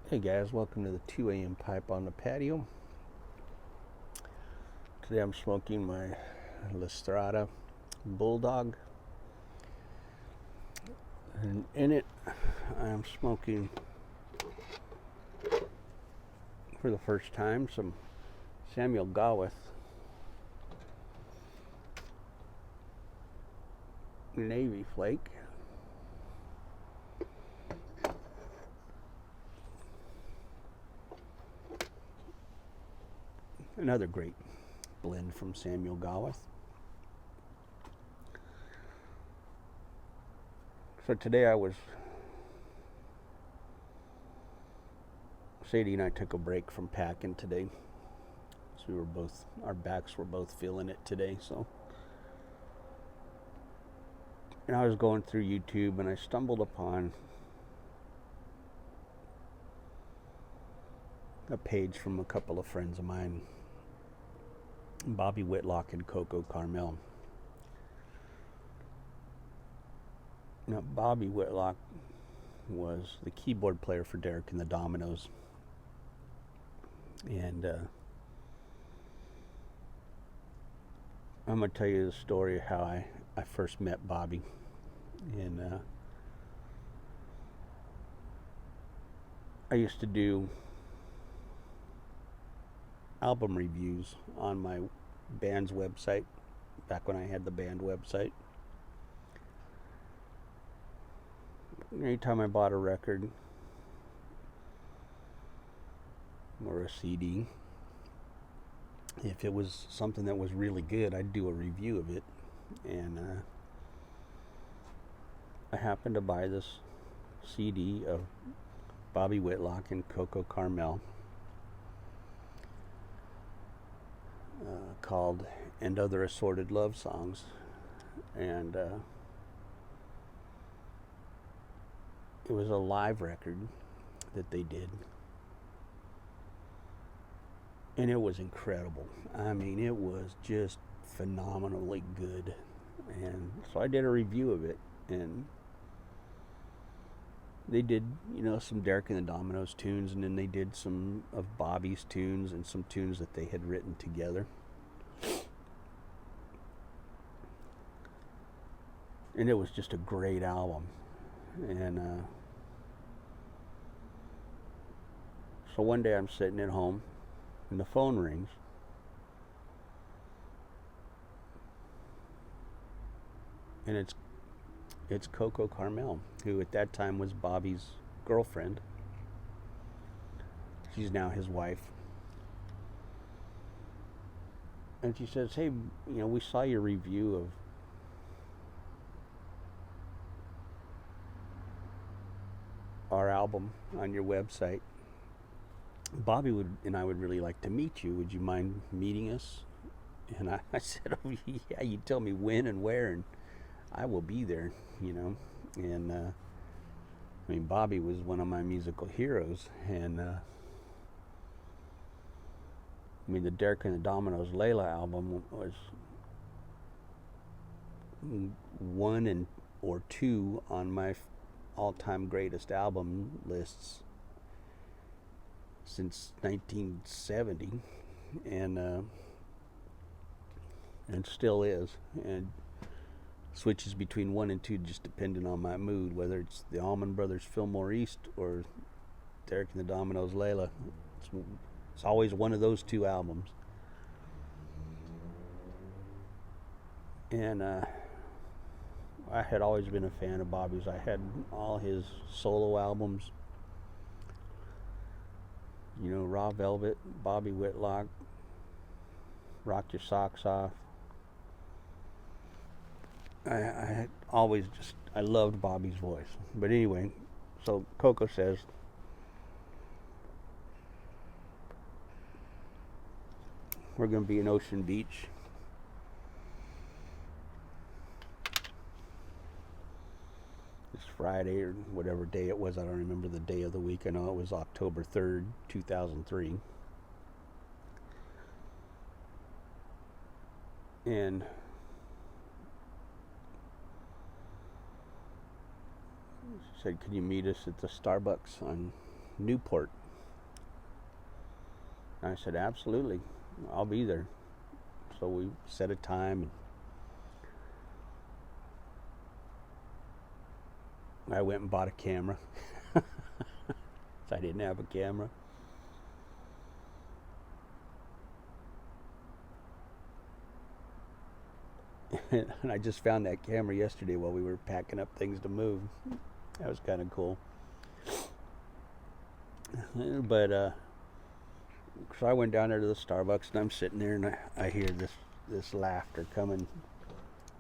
Hey guys, welcome to the 2 a.m. pipe on the patio. Today I'm smoking my Lestrada Bulldog, and in it I'm smoking for the first time some Samuel Gawith Navy Flake. Another great blend from Samuel Gawith. So today Sadie and I took a break from packing today. So our backs were both feeling it today. And I was going through YouTube and I stumbled upon a page from a couple of friends of mine, Bobby Whitlock and Coco Carmel. Now, Bobby Whitlock was the keyboard player for Derek and the Dominos. And I'm going to tell you the story of how I first met Bobby. And I used to do album reviews on my band's website back when I had the band website. Anytime I bought a record or a CD, if it was something that was really good, I'd do a review of it. And I happened to buy this CD of Bobby Whitlock and Coco Carmel called "And Other Assorted Love Songs," and it was a live record that they did, and it was incredible. I mean, it was just phenomenally good. And so I did a review of it, and they did, some Derek and the Dominos tunes, and then they did some of Bobby's tunes and some tunes that they had written together. And it was just a great album. And so one day I'm sitting at home, and the phone rings. And it's Coco Carmel, who at that time was Bobby's girlfriend. She's now his wife. And she says, "Hey, we saw your review of our album on your website. Bobby and I would really like to meet you. Would you mind meeting us?" And I said, "Oh yeah, you tell me when and where, and I will be there." And I mean, Bobby was one of my musical heroes, and I mean, the Derek and the Dominoes Layla album was one or two on my all-time greatest album lists since 1970, and still is, and switches between 1 and 2 just depending on my mood, whether it's the Allman Brothers Fillmore East or Derek and the Dominoes Layla. It's always one of those two albums. And I had always been a fan of Bobby's. I had all his solo albums, Raw Velvet, Bobby Whitlock, Rock Your Socks Off. I loved Bobby's voice. But anyway, so Coco says, we're going to be in Ocean Beach this Friday or whatever day it was. I don't remember the day of the week. I know it was October 3rd, 2003. And she said, "Can you meet us at the Starbucks on Newport. And I said, absolutely, I'll be there. So we set a time, and I went and bought a camera. So I didn't have a camera. And I just found that camera yesterday while we were packing up things to move. That was kind of cool. But so I went down there to the Starbucks, and I'm sitting there, and I hear this laughter coming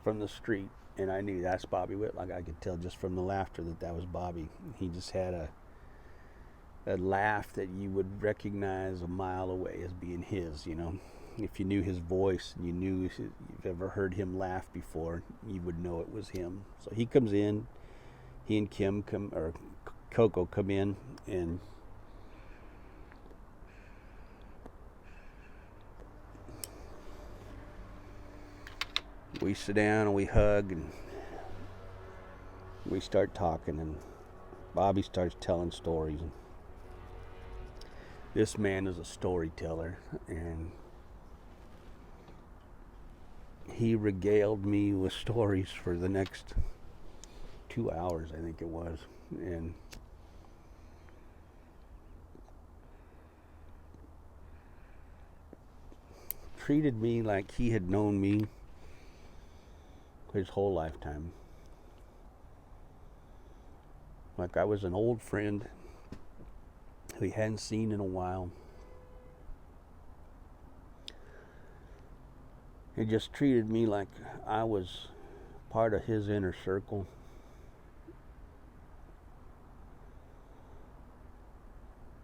from the street, and I knew that's Bobby Whitlock. I could tell just from the laughter that was Bobby. He just had a laugh that you would recognize a mile away as being his, you know. If you knew his voice and you knew if you've ever heard him laugh before, you would know it was him. So he comes in, he and Coco come in, and we sit down and we hug and we start talking, and Bobby starts telling stories. This man is a storyteller, and he regaled me with stories for the next 2 hours, I think it was, and treated me like he had known me his whole lifetime. Like I was an old friend who he hadn't seen in a while. He just treated me like I was part of his inner circle.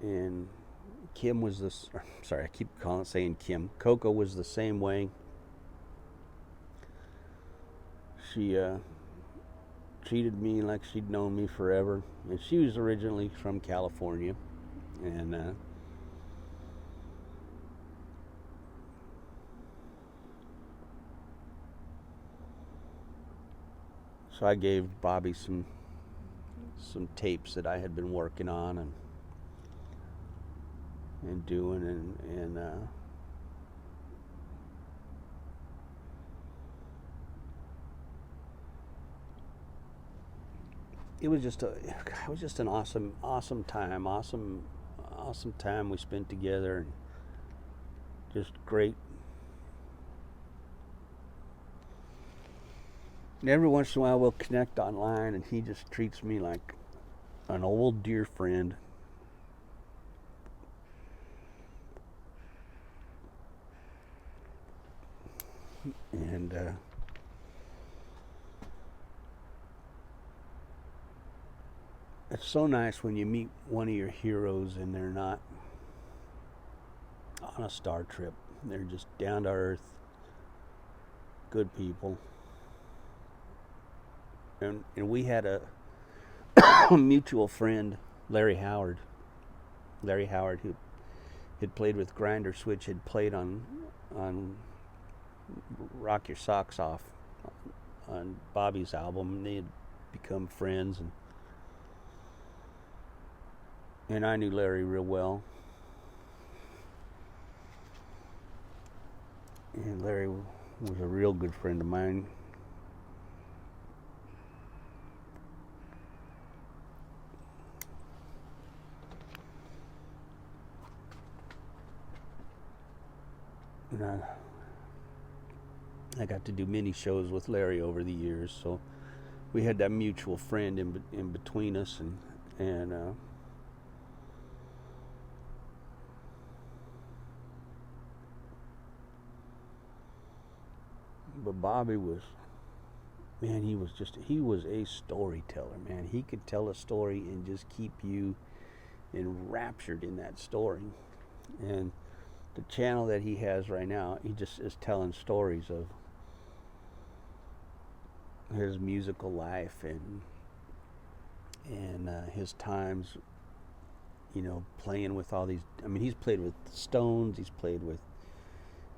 And Kim was this, sorry, I keep saying Kim. Coco was the same way. She treated me like she'd known me forever. And she was originally from California. And so I gave Bobby some tapes that I had been working on and doing, and it was just an awesome time we spent together, and just great. And every once in a while we'll connect online, and he just treats me like an old dear friend. And it's so nice when you meet one of your heroes and they're not on a star trip. They're just down to earth, good people. And we had a mutual friend, Larry Howard, who had played with Grinder Switch, had played on Rock Your Socks Off on Bobby's album, and they had become friends, and I knew Larry real well. And Larry was a real good friend of mine. And I got to do many shows with Larry over the years, so we had that mutual friend in between us, and but Bobby was, man, he was a storyteller, man. He could tell a story and just keep you enraptured in that story. And the channel that he has right now, he just is telling stories of his musical life and his times, you know, playing with all these. I mean, he's played with the Stones, he's played with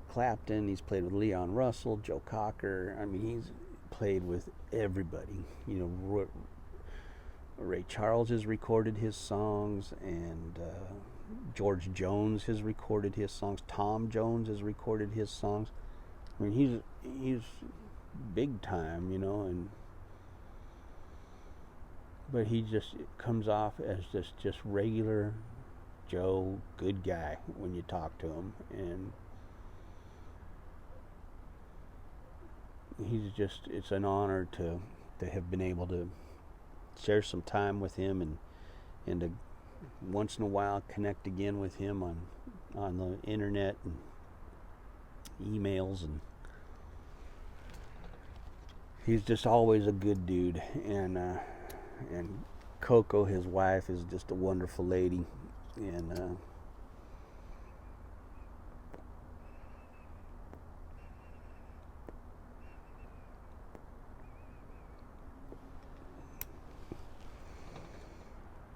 Clapton, he's played with Leon Russell, Joe Cocker. I mean, he's played with everybody. You know, Ray Charles has recorded his songs, and George Jones has recorded his songs. Tom Jones has recorded his songs. I mean, he's big time, you know, and but he just comes off as just regular Joe, good guy when you talk to him, and it's an honor to have been able to share some time with him, and to once in a while connect again with him on the internet and emails, and he's just always a good dude, and Coco, his wife, is just a wonderful lady, and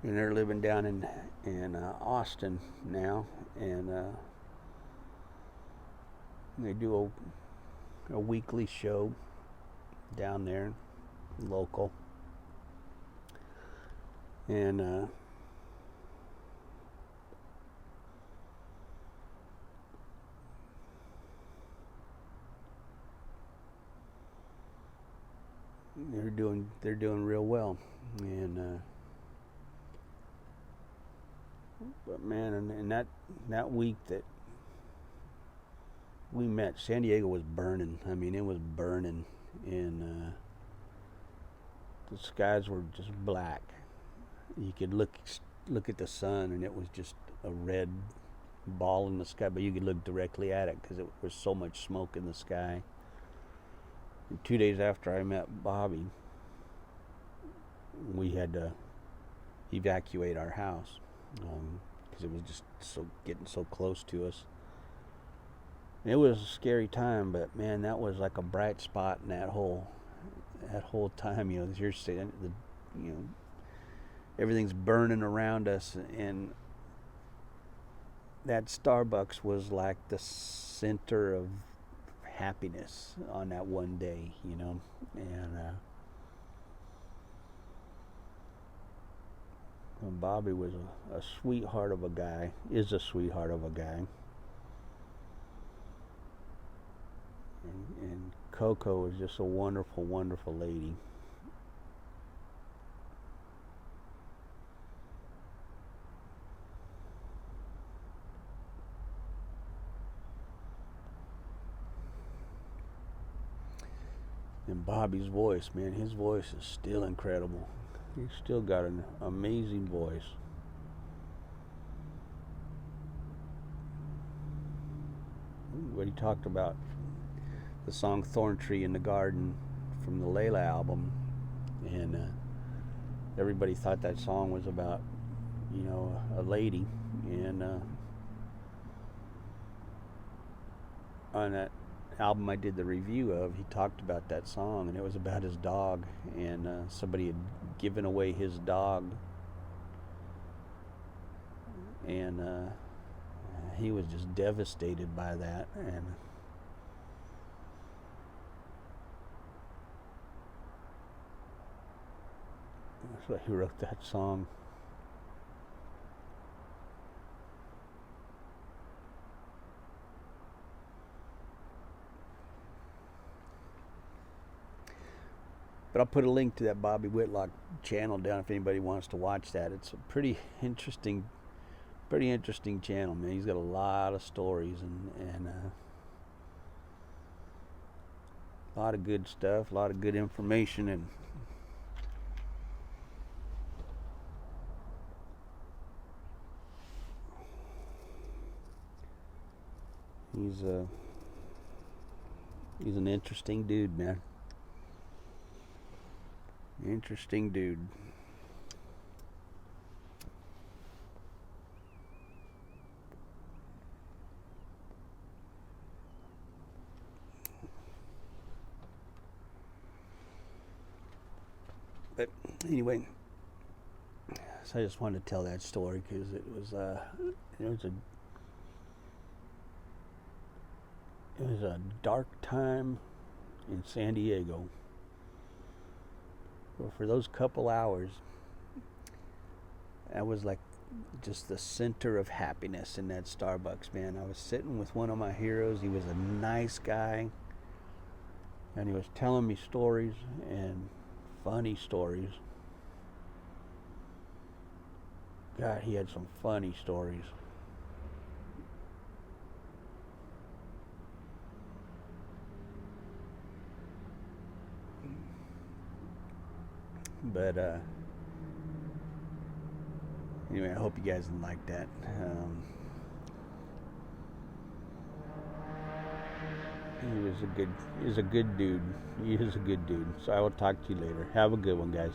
they're living down in Austin now, and they do a weekly show down there, local, and they're doing real well, and but man, and that week that we met, San Diego was burning. I mean, it was burning, and the skies were just black. You could look at the sun, and it was just a red ball in the sky, but you could look directly at it because there was so much smoke in the sky. And 2 days after I met Bobby, we had to evacuate our house because it was just getting so close to us. And it was a scary time, but man, that was like a bright spot in that whole time. You know, you're saying everything's burning around us, and that Starbucks was like the center of happiness on that one day, you know, and Bobby was a sweetheart of a guy, is a sweetheart of a guy, and Coco is just a wonderful, wonderful lady. And Bobby's voice, man, his voice is still incredible. He's still got an amazing voice. What he talked about, the song Thorn Tree in the Garden from the Layla album, and everybody thought that song was about, you know, a lady, and on that album I did the review of, he talked about that song, and it was about his dog, and somebody had given away his dog, and he was just devastated by that, and that's why he wrote that song. But I'll put a link to that Bobby Whitlock channel down if anybody wants to watch that. It's a pretty interesting channel, man. He's got a lot of stories, and a lot of good stuff, a lot of good information, and he's an interesting dude, man. Interesting dude. But anyway, so I just wanted to tell that story because it was a dark time in San Diego. Well, for those couple hours, That was like just the center of happiness in that Starbucks, man. I was sitting with one of my heroes. He was a nice guy, and he was telling me stories and funny stories. God, he had some funny stories. But anyway, I hope you guys like that. He was a good dude. He is a good dude. So I will talk to you later. Have a good one, guys.